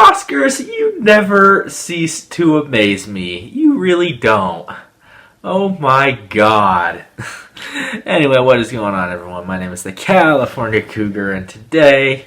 Oscars, you never cease to amaze me. You really don't. Oh my god. Anyway, what is going on, everyone? My name is the California Cougar, and today,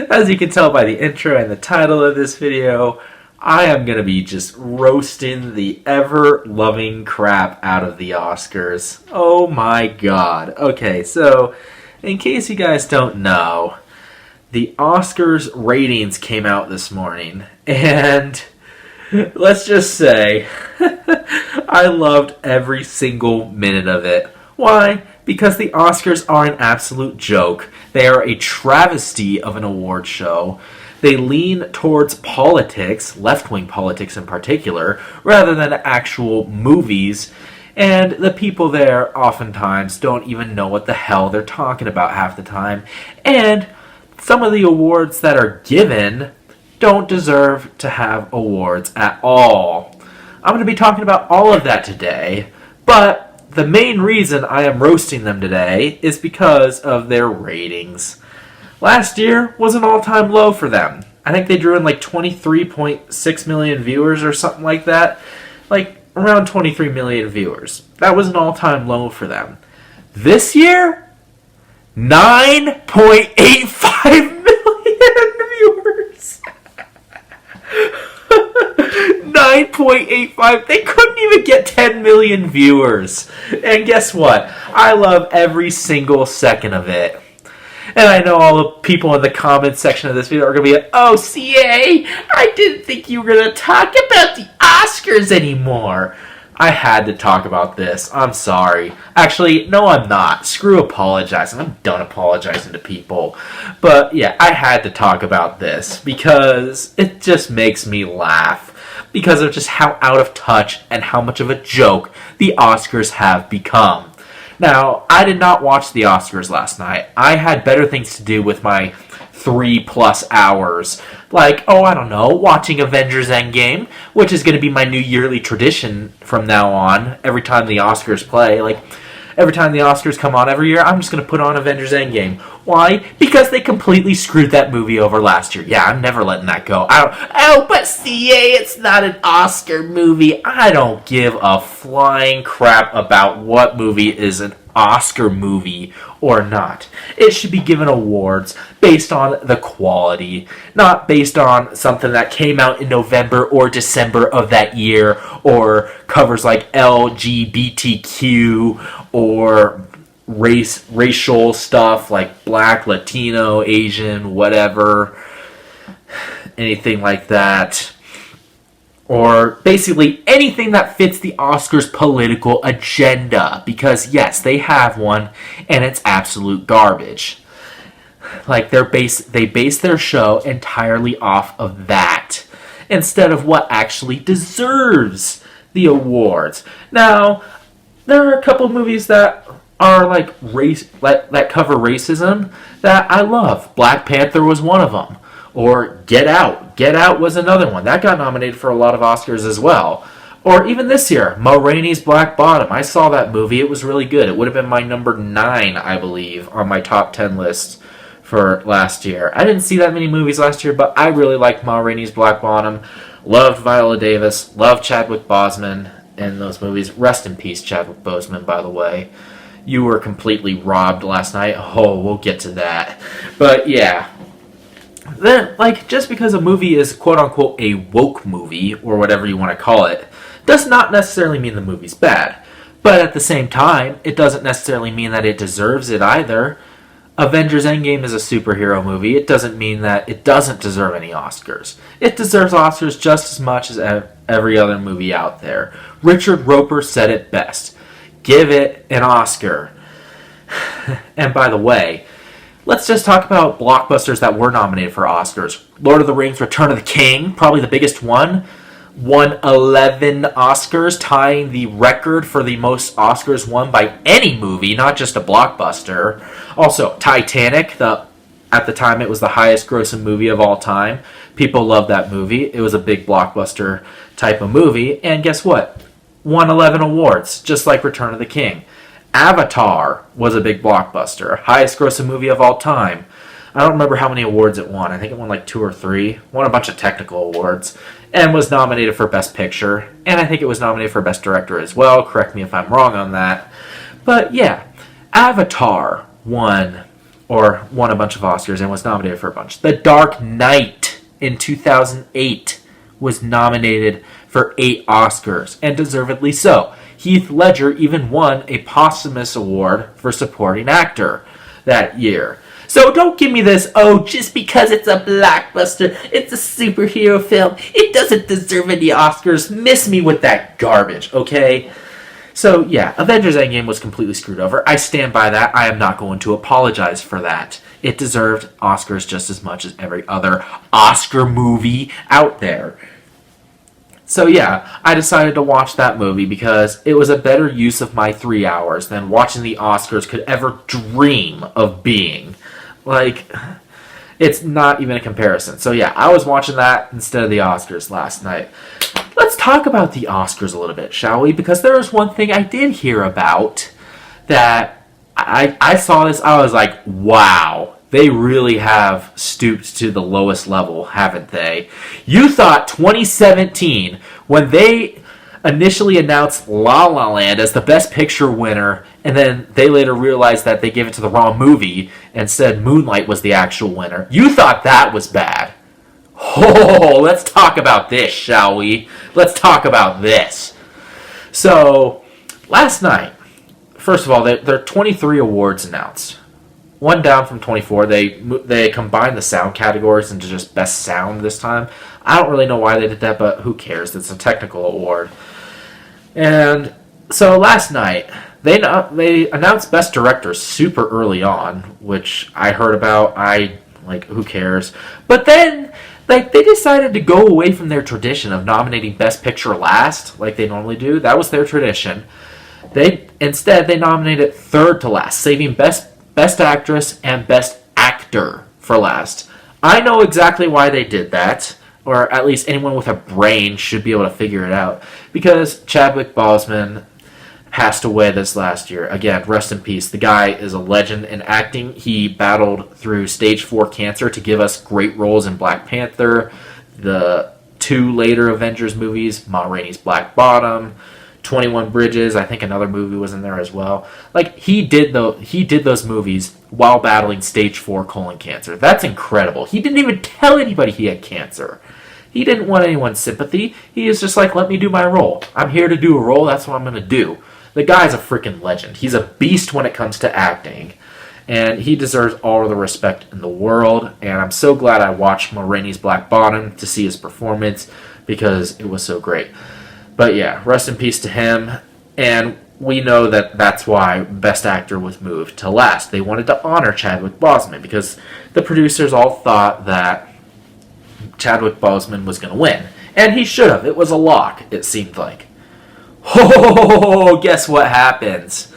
as you can tell by the intro and the title of this video, I am going to be just roasting the ever-loving crap out of the Oscars. Oh my god. Okay, so, in case you guys don't know, the Oscars ratings came out this morning, and let's just say, I loved every single minute of it. Why? Because the Oscars are an absolute joke. They are a travesty of an award show. They lean towards politics, left-wing politics in particular, rather than actual movies. And the people there oftentimes don't even know what the hell they're talking about half the time. And some of the awards that are given don't deserve to have awards at all. I'm going to be talking about all of that today, but the main reason I am roasting them today is because of their ratings. Last year was an all-time low for them. I think they drew in like 23.6 million viewers or something like that. Like around 23 million viewers. That was an all-time low for them. This year, 9.85 million viewers. 9.85. They couldn't even get 10 million viewers. And guess what? I love every single second of it. And I know all the people in the comments section of this video are going to be like, "Oh, CA, I didn't think you were going to talk about the Oscars anymore." I had to talk about this. I'm sorry. Actually, no, I'm not. Screw apologizing. I'm done apologizing to people. But yeah, I had to talk about this because it just makes me laugh. Because of just how out of touch and how much of a joke the Oscars have become. Now, I did not watch the Oscars last night. I had better things to do with my 3+ hours. Like, I don't know, watching Avengers Endgame, which is going to be my new yearly tradition from now on, every time the Oscars play. Like, every time the Oscars come on every year, I'm just going to put on Avengers Endgame. Why? Because they completely screwed that movie over last year. Yeah, I'm never letting that go. But CA, it's not an Oscar movie. I don't give a flying crap about what movie is an Oscar movie or not. It should be given awards based on the quality, not based on something that came out in November or December of that year, or covers like LGBTQ or racial stuff like Black, Latino, Asian, whatever, anything like that. Or basically anything that fits the Oscars' political agenda. Because yes, they have one, and it's absolute garbage. Like they base their show entirely off of that, instead of what actually deserves the awards. Now, there are a couple movies that are like that cover racism that I love. Black Panther was one of them. Or Get Out. Get Out was another one. That got nominated for a lot of Oscars as well. Or even this year, Ma Rainey's Black Bottom. I saw that movie. It was really good. It would have been my number 9, I believe, on my top 10 list for last year. I didn't see that many movies last year, but I really liked Ma Rainey's Black Bottom. Loved Viola Davis. Loved Chadwick Boseman in those movies. Rest in peace, Chadwick Boseman, by the way. You were completely robbed last night. Oh, we'll get to that. But yeah. Then, like, just because a movie is quote-unquote a woke movie, or whatever you want to call it, does not necessarily mean the movie's bad. But at the same time, it doesn't necessarily mean that it deserves it either. Avengers Endgame is a superhero movie. It doesn't mean that it doesn't deserve any Oscars. It deserves Oscars just as much as every other movie out there. Richard Roeper said it best. Give it an Oscar. And by the way, let's just talk about blockbusters that were nominated for Oscars. Lord of the Rings, Return of the King, probably the biggest one. Won 11 Oscars, tying the record for the most Oscars won by any movie, not just a blockbuster. Also, Titanic, at the time it was the highest grossing movie of all time. People loved that movie. It was a big blockbuster type of movie. And guess what? Won 11 awards, just like Return of the King. Avatar was a big blockbuster, highest grossing movie of all time. I don't remember how many awards it won. I think it won like 2 or 3. Won a bunch of technical awards. And was nominated for Best Picture. And I think it was nominated for Best Director as well. Correct me if I'm wrong on that. But yeah, Avatar won a bunch of Oscars and was nominated for a bunch. The Dark Knight in 2008 was nominated for 8 Oscars, and deservedly so. Heath Ledger even won a posthumous award for supporting actor that year. So don't give me this, oh, just because it's a blockbuster, it's a superhero film, it doesn't deserve any Oscars. Miss me with that garbage, okay? So yeah, Avengers Endgame was completely screwed over. I stand by that. I am not going to apologize for that. It deserved Oscars just as much as every other Oscar movie out there. So yeah, I decided to watch that movie because it was a better use of my 3 hours than watching the Oscars could ever dream of being. Like, it's not even a comparison. So yeah, I was watching that instead of the Oscars last night. Let's talk about the Oscars a little bit, shall we? Because there was one thing I did hear about that I saw this, I was like, wow. They really have stooped to the lowest level, haven't they? You thought 2017, when they initially announced La La Land as the Best Picture winner, and then they later realized that they gave it to the wrong movie and said Moonlight was the actual winner. You thought that was bad. Oh, let's talk about this, shall we? Let's talk about this. So, last night, first of all, there are 23 awards announced. One down from 24. They combined the sound categories into just best sound this time. I don't really know why they did that, but who cares? It's a technical award. And so last night they announced best director super early on, which I heard about. Who cares? But then they decided to go away from their tradition of nominating best picture last, like they normally do. That was their tradition. Instead they nominated third to last, saving best actress and best actor for last. I know exactly why they did that, or at least anyone with a brain should be able to figure it out, because Chadwick Boseman passed away this last year. Again, rest in peace. The guy is a legend in acting. He battled through stage 4 cancer to give us great roles in Black Panther, the 2 later Avengers movies, Ma Rainey's Black Bottom, 21 Bridges, I think another movie was in there as well. Like, he did those movies while battling stage 4 colon cancer. That's incredible. He didn't even tell anybody he had cancer. He didn't want anyone's sympathy. He was just like, let me do my role. I'm here to do a role. That's what I'm going to do. The guy's a freaking legend. He's a beast when it comes to acting. And he deserves all of the respect in the world. And I'm so glad I watched Ma Rainey's Black Bottom to see his performance, because it was so great. But yeah, rest in peace to him. And we know that that's why Best Actor was moved to last. They wanted to honor Chadwick Boseman because the producers all thought that Chadwick Boseman was going to win. And he should have. It was a lock, it seemed like. Oh, guess what happens?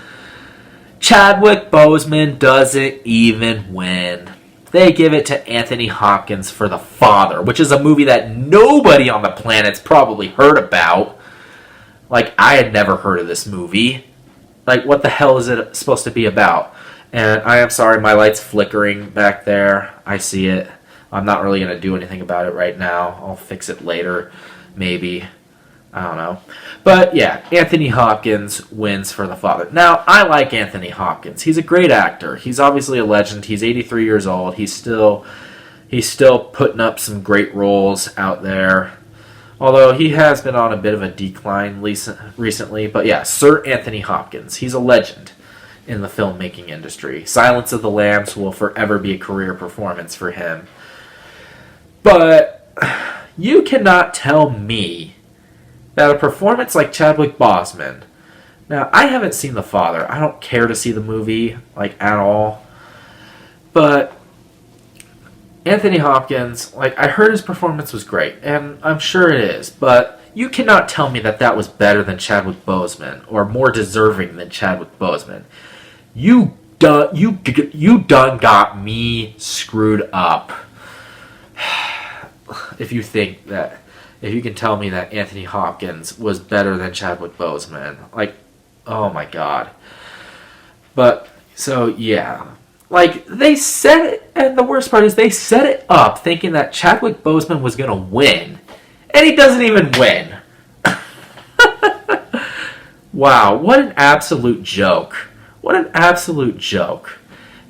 Chadwick Boseman doesn't even win. They give it to Anthony Hopkins for The Father, which is a movie that nobody on the planet's probably heard about. Like, I had never heard of this movie. Like, what the hell is it supposed to be about? And I am sorry, my light's flickering back there. I see it. I'm not really going to do anything about it right now. I'll fix it later, maybe. I don't know. But yeah, Anthony Hopkins wins for The Father. Now, I like Anthony Hopkins. He's a great actor. He's obviously a legend. He's 83 years old. He's still putting up some great roles out there. Although he has been on a bit of a decline recently. But yeah, Sir Anthony Hopkins. He's a legend in the filmmaking industry. Silence of the Lambs will forever be a career performance for him. But you cannot tell me that a performance like Chadwick Boseman... Now, I haven't seen The Father. I don't care to see the movie, like, at all. But Anthony Hopkins, like, I heard his performance was great, and I'm sure it is, but you cannot tell me that that was better than Chadwick Boseman, or more deserving than Chadwick Boseman. You done got me screwed up. If you can tell me that Anthony Hopkins was better than Chadwick Boseman. Like, oh my god. But, so, yeah. Like, they set it, and the worst part is they set it up thinking that Chadwick Boseman was going to win. And he doesn't even win. Wow, what an absolute joke. What an absolute joke.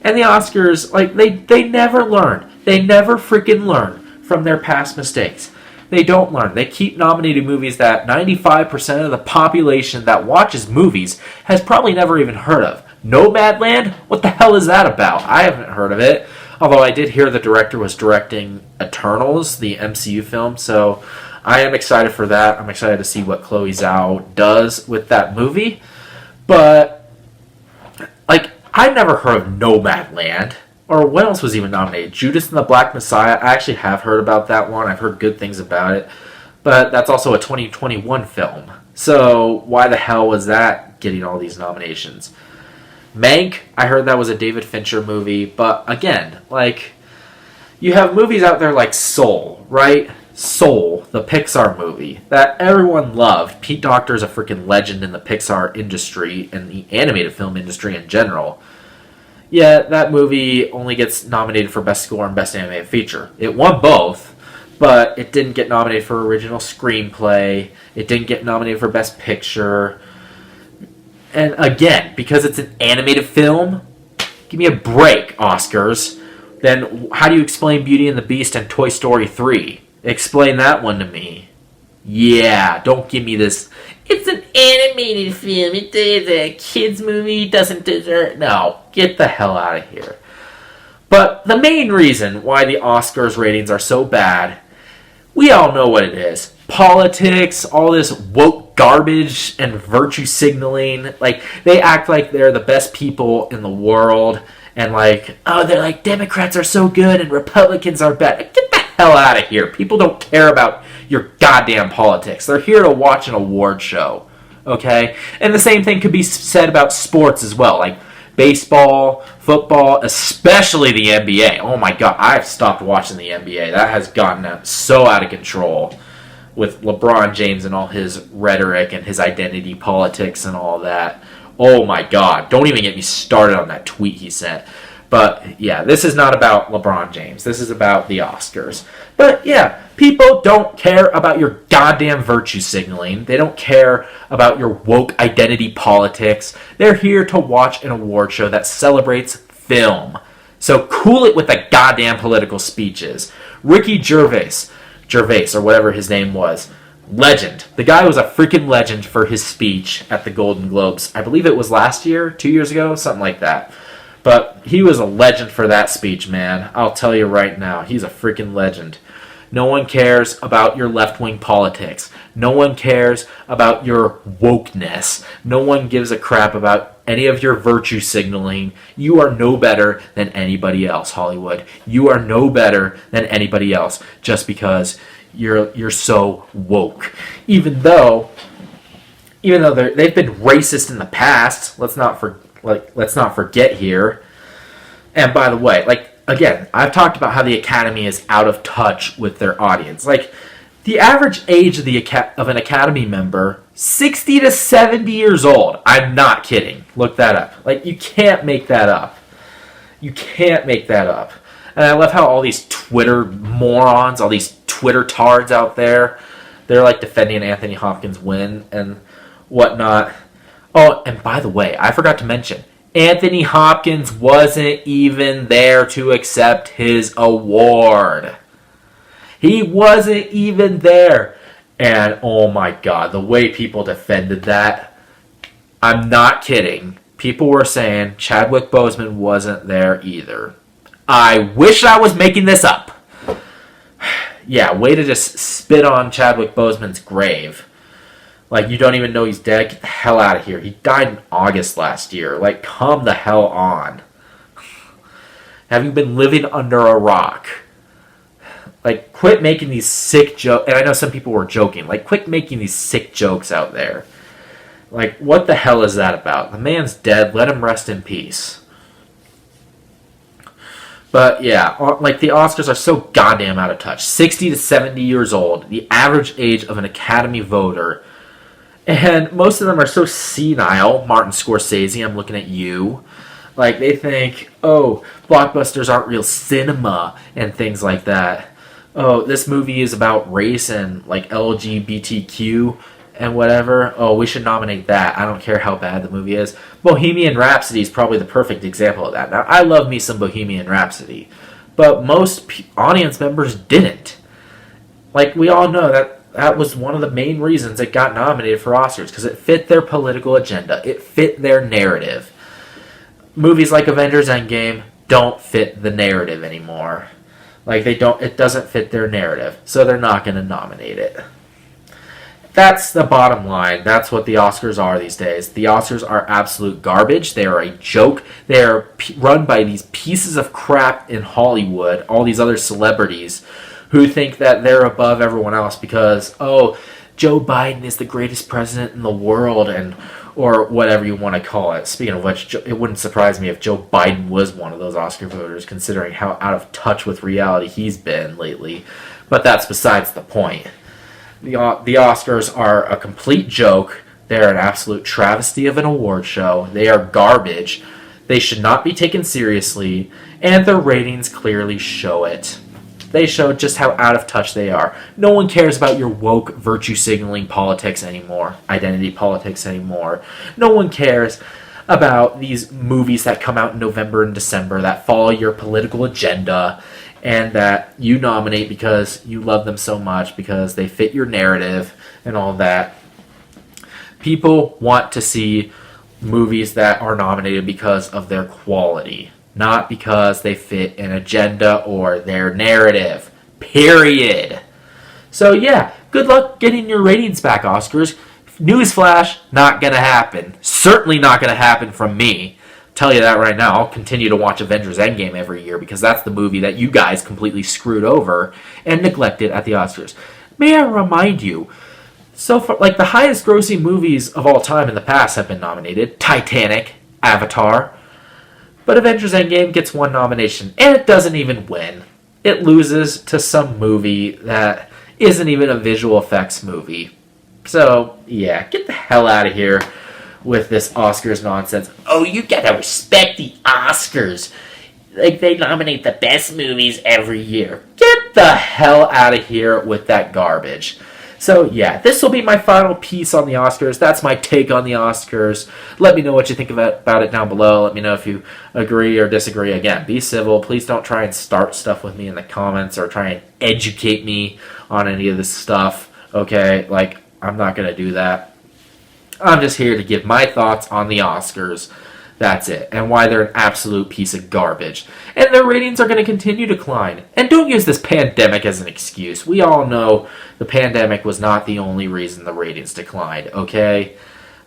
And the Oscars, like, they never learn. They never freaking learn from their past mistakes. They don't learn. They keep nominating movies that 95% of the population that watches movies has probably never even heard of. Nomadland? What the hell is that about? I haven't heard of it. Although I did hear the director was directing Eternals, the MCU film, so I am excited for that. I'm excited to see what Chloe Zhao does with that movie. But, like, I've never heard of Nomadland. Or what else was even nominated? Judas and the Black Messiah. I actually have heard about that one. I've heard good things about it. But that's also a 2021 film. So why the hell was that getting all these nominations? Mank, I heard that was a David Fincher movie, but again, like, you have movies out there like Soul, right? Soul, the Pixar movie, that everyone loved. Pete Docter is a freaking legend in the Pixar industry and the animated film industry in general. Yeah, that movie only gets nominated for Best Score and Best Animated Feature. It won both, but it didn't get nominated for Original Screenplay. It didn't get nominated for Best Picture. And again, because it's an animated film, give me a break, Oscars. Then how do you explain Beauty and the Beast and Toy Story 3? Explain that one to me. Yeah, don't give me this. It's an animated film. It's a kid's movie. Doesn't deserve. No, get the hell out of here. But the main reason why the Oscars ratings are so bad, we all know what it is. Politics, all this woke garbage and virtue signaling. Like, they act like they're the best people in the world. And like, oh, they're like, Democrats are so good and Republicans are bad. Get the hell out of here. People don't care about your goddamn politics. They're here to watch an award show. Okay? And the same thing could be said about sports as well. Like, baseball, football, especially the NBA. Oh my god, I've stopped watching the NBA. That has gotten so out of control with LeBron James and all his rhetoric and his identity politics and all that. Oh my god, don't even get me started on that tweet he sent. But yeah, this is not about LeBron James. This is about the Oscars. But yeah, people don't care about your goddamn virtue signaling. They don't care about your woke identity politics. They're here to watch an award show that celebrates film. So cool it with the goddamn political speeches. Ricky Gervais, or whatever his name was, legend. The guy was a freaking legend for his speech at the Golden Globes. I believe it was last year, 2 years ago, something like that. But he was a legend for that speech, man. I'll tell you right now, he's a freaking legend. No one cares about your left-wing politics. No one cares about your wokeness. No one gives a crap about any of your virtue signaling. You are no better than anybody else, Hollywood. You are no better than anybody else just because you're so woke. Even though they've been racist in the past, let's not forget here. And by the way, like, again, I've talked about how the Academy is out of touch with their audience. Like, the average age of an Academy member, 60 to 70 years old. I'm not kidding. Look that up. Like, you can't make that up. You can't make that up. And I love how all these Twitter morons, all these Twitter tards out there, they're like defending Anthony Hopkins' win and whatnot. Oh, and by the way, I forgot to mention, Anthony Hopkins wasn't even there to accept his award. He wasn't even there. And oh my god, the way people defended that, I'm not kidding. People were saying Chadwick Boseman wasn't there either. I wish I was making this up. Yeah, way to just spit on Chadwick Boseman's grave. Like, you don't even know he's dead. Get the hell out of here. He died in August last year. Like, come the hell on. Have you been living under a rock? Like, quit making these sick jokes. And I know some people were joking. Like, quit making these sick jokes out there. Like, what the hell is that about? The man's dead. Let him rest in peace. But yeah, like, the Oscars are so goddamn out of touch. 60 to 70 years old. The average age of an Academy voter. And most of them are so senile. Martin Scorsese, I'm looking at you. Like, they think, oh, blockbusters aren't real cinema and things like that. Oh, this movie is about race and, like, LGBTQ and whatever. Oh, we should nominate that. I don't care how bad the movie is. Bohemian Rhapsody is probably the perfect example of that. Now, I love me some Bohemian Rhapsody, but most audience members didn't. Like, we all know that was one of the main reasons it got nominated for Oscars, because it fit their political agenda. It fit their narrative. Movies like Avengers Endgame don't fit the narrative anymore. Like, it doesn't fit their narrative, so they're not going to nominate it. That's the bottom line. That's what the Oscars are these days. The Oscars are absolute garbage. They are a joke. They are run by these pieces of crap in Hollywood, all these other celebrities who think that they're above everyone else because, oh, Joe Biden is the greatest president in the world, or whatever you want to call it. Speaking of which, it wouldn't surprise me if Joe Biden was one of those Oscar voters, considering how out of touch with reality he's been lately. But that's besides the point. The Oscars are a complete joke. They're an absolute travesty of an award show. They are garbage. They should not be taken seriously, and their ratings clearly show it. They show just how out of touch they are. No one cares about your woke virtue signaling politics anymore, identity politics anymore. No one cares about these movies that come out in November and December that follow your political agenda and that you nominate because you love them so much, because they fit your narrative and all that. People want to see movies that are nominated because of their quality, not because they fit an agenda or their narrative. Period. So yeah, good luck getting your ratings back, Oscars. Newsflash, not gonna happen. Certainly not gonna happen from me. Tell you that right now. I'll continue to watch Avengers Endgame every year because that's the movie that you guys completely screwed over and neglected at the Oscars. May I remind you, so far, like, the highest grossing movies of all time in the past have been nominated. Titanic, Avatar. But Avengers Endgame gets one nomination, and it doesn't even win. It loses to some movie that isn't even a visual effects movie. So, yeah, get the hell out of here with this Oscars nonsense. Oh, you gotta respect the Oscars. Like, they nominate the best movies every year. Get the hell out of here with that garbage. So, yeah, this will be my final piece on the Oscars. That's my take on the Oscars. Let me know what you think about it down below. Let me know if you agree or disagree. Again, be civil. Please don't try and start stuff with me in the comments or try and educate me on any of this stuff. Okay? Like, I'm not going to do that. I'm just here to give my thoughts on the Oscars. That's it. And why they're an absolute piece of garbage. And their ratings are going to continue to decline. And don't use this pandemic as an excuse. We all know the pandemic was not the only reason the ratings declined, okay?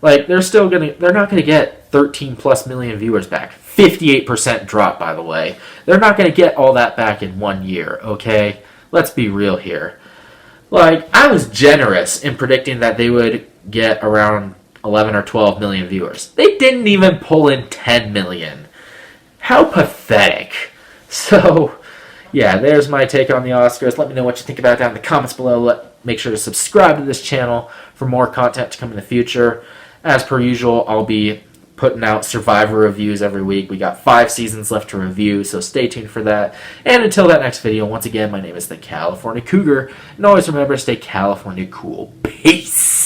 Like, they're not going to get 13 plus million viewers back. 58% drop, by the way. They're not going to get all that back in 1 year, okay? Let's be real here. Like, I was generous in predicting that they would get around 11 or 12 million viewers. They didn't even pull in 10 million. How pathetic. So, yeah, there's my take on the Oscars. Let me know what you think about it down in the comments below. Make sure to subscribe to this channel for more content to come in the future. As per usual, I'll be putting out Survivor reviews every week. We got 5 seasons left to review, so stay tuned for that. And until that next video, once again, my name is the California Cougar. And always remember to stay California cool. Peace!